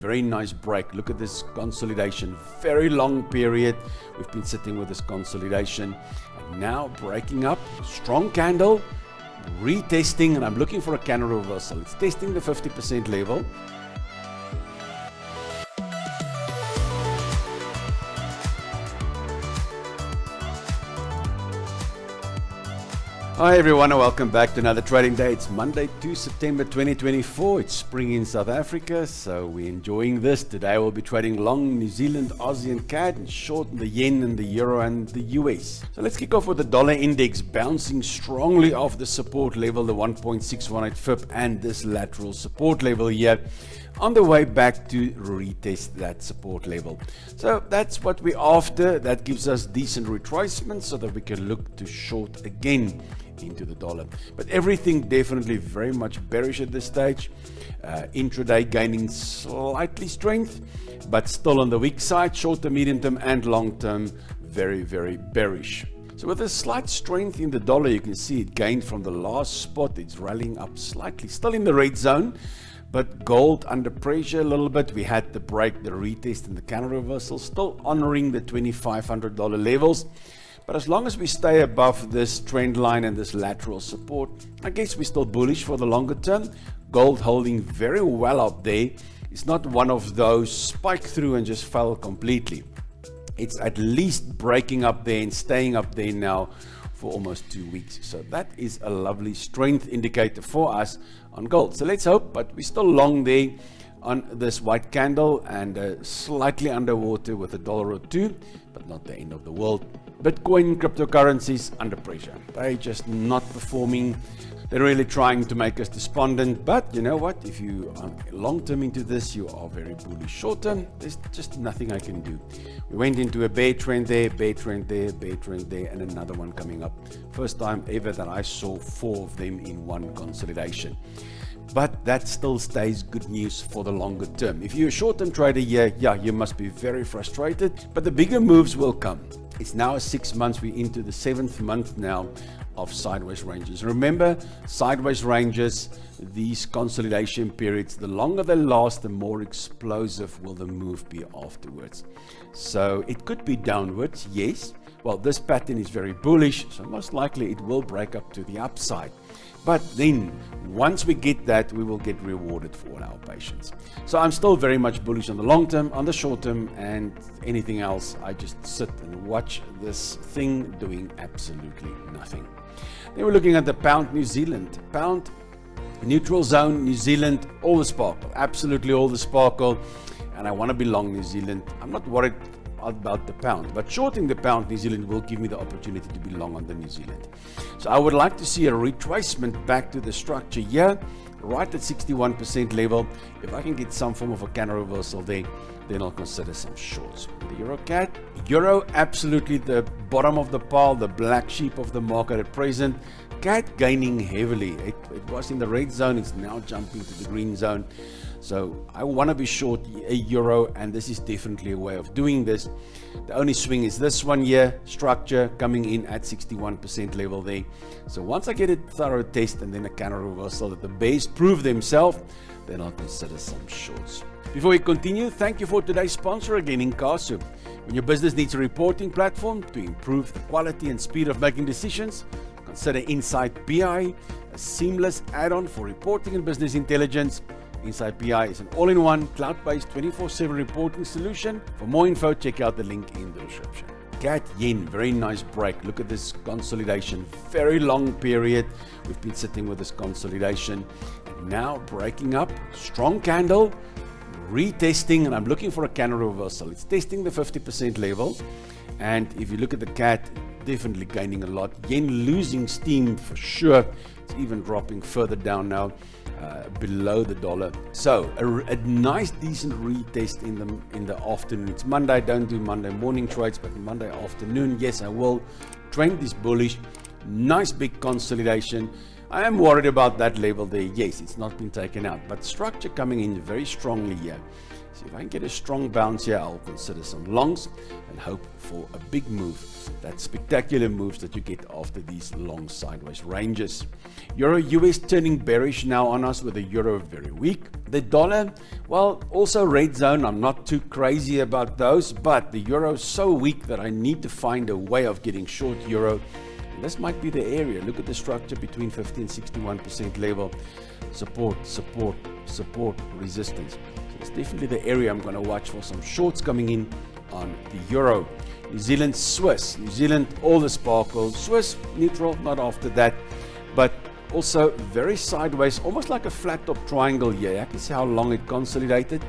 Very nice break. Look at this consolidation. Very long period. We've been sitting with this consolidation. And now breaking up. Strong candle. Retesting. And I'm looking for a candle reversal. It's testing the 50% level. Hi everyone and welcome back to another trading day. It's Monday 2 September 2024. It's spring in South Africa, so we're enjoying this. Today we'll be trading long New Zealand, Aussie and CAD and short the yen and the euro and the US. So let's kick off with the dollar index bouncing strongly off the support level, the 1.618 FIB and this lateral support level here, on the way back to retest that support level. So that's what we're after. That gives us decent retracement so that we can look to short again into the dollar. But everything definitely very much bearish at this stage. Intraday gaining slightly strength, but still on the weak side. Short term, medium term and long term very bearish. So with a slight strength in the dollar, you can see it gained from the last spot. It's rallying up slightly, still in the red zone, but gold under pressure a little bit. We had the break, the retest and the counter reversal, still honoring the $2,500 levels. But as long as we stay above this trend line and this lateral support, I guess we're still bullish for the longer term. Gold holding very well up there. It's not one of those spike through and just fell completely. It's at least breaking up there and staying up there now for almost 2 weeks. So that is a lovely strength indicator for us on gold. So let's hope, but we're still long there on this white candle and slightly underwater with $1 or $2, but not the end of the world. Bitcoin cryptocurrencies under pressure. They're just not performing. They're really trying to make us despondent, but you know what? If you are long term into this, you are very bullish. Short term, there's just nothing I can do. We went into a bear trend there, bear trend there, bear trend there, and another one coming up. First time ever that I saw 4 of them in one consolidation. But that still stays good news for the longer term. If you're a short-term trader here, yeah, you must be very frustrated, but the bigger moves will come. It's now 6 months, we're into the 7th month now of sideways ranges. Remember, sideways ranges, these consolidation periods, the longer they last, the more explosive will the move be afterwards. So it could be downwards, yes. Well, this pattern is very bullish, so most likely it will break up to the upside. But then, once we get that, we will get rewarded for all our patience. So I'm still very much bullish on the long term, on the short term, and anything else, I just sit and watch this thing doing absolutely nothing. Then we're looking at the pound New Zealand. Pound, neutral zone, New Zealand, all the sparkle, absolutely all the sparkle. And I want to be long New Zealand. I'm not worried about the pound, but shorting the pound New Zealand will give me the opportunity to be long on the New Zealand. So I would like to see a retracement back to the structure here, right at 61% level. If I can get some form of a counter reversal there, then I'll consider some shorts. The Euro CAD, Euro absolutely the bottom of the pile, the black sheep of the market at present. CAD gaining heavily. It was in the red zone, it's now jumping to the green zone. So I want to be short a euro, and this is definitely a way of doing this. The only swing is this one here, structure coming in at 61% level there. So once I get a thorough test and then a counter reversal that the bears prove themselves, then I'll consider some shorts. Before we continue, thank you for today's sponsor again, Incasso. When your business needs a reporting platform to improve the quality and speed of making decisions, consider Insight BI, a seamless add-on for reporting and business intelligence. Insight BI is an all-in-one, cloud-based 24/7 reporting solution. For more info, check out the link in the description. CAD Yen, very nice break. Look at this consolidation. Very long period. We've been sitting with this consolidation. And now breaking up. Strong candle. Retesting, and I'm looking for a counter reversal. It's testing the 50% level. And if you look at the CAD, definitely gaining a lot. Yen losing steam for sure. It's even dropping further down now. Below the dollar. So a nice decent retest in the afternoon. It's Monday. I don't do Monday morning trades, but Monday afternoon, yes, I will. Trend is bullish. Nice big consolidation. I am worried about that level there. Yes, it's not been taken out, but structure coming in very strongly here. So if I can get a strong bounce here, I'll consider some longs and hope for a big move. That spectacular moves that you get after these long sideways ranges. Euro US turning bearish now on us with the euro very weak. The dollar, well, also red zone. I'm not too crazy about those, but the euro is so weak that I need to find a way of getting short euro. And this might be the area. Look at the structure between 50 and 61% level. Support, support, support, resistance. So it's definitely the area I'm going to watch for some shorts coming in on the euro. New Zealand, Swiss. New Zealand, all the sparkle. Swiss, neutral, not after that. But also very sideways, almost like a flat top triangle here. I can see how long it consolidated.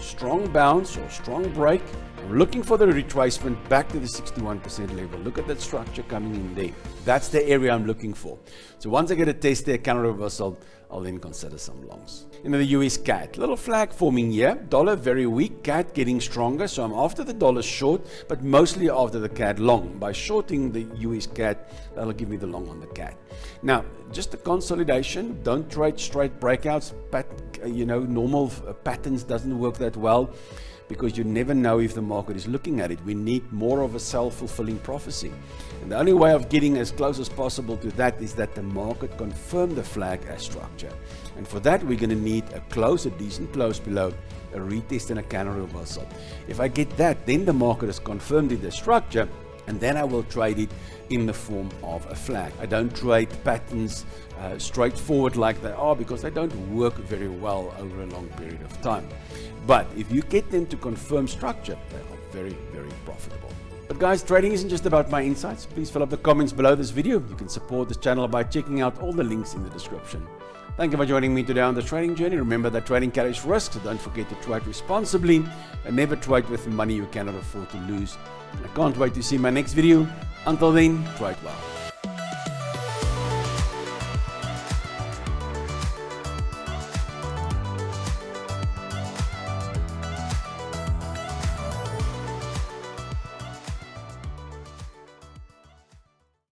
Strong bounce or strong break. I'm looking for the retracement back to the 61% level. Look at that structure coming in there. That's the area I'm looking for. So once I get a test there, counter reversal, I'll then consider some longs. The US CAD, little flag forming here. Dollar very weak, CAD getting stronger. So I'm after the dollar short, but mostly after the CAD long. By shorting the US CAD, that'll give me the long on the CAD. Now, just a consolidation. Don't trade straight breakouts. Normal patterns doesn't work that well, because you never know if the market is looking at it. We need more of a self-fulfilling prophecy. And the only way of getting as close as possible to that is that the market confirm the flag as structure. And for that, we're going to need a close, a decent close below, a retest and a counter reversal. If I get that, then the market has confirmed it as structure, and then I will trade it in the form of a flag. I don't trade patterns straightforward like they are, because they don't work very well over a long period of time. But if you get them to confirm structure, they are very, very profitable. But guys, trading isn't just about my insights. Please fill up the comments below this video. You can support this channel by checking out all the links in the description. Thank you for joining me today on the trading journey. Remember that trading carries risk, so don't forget to trade responsibly and never trade with money you cannot afford to lose. I can't wait to see my next video. Until then, trade well.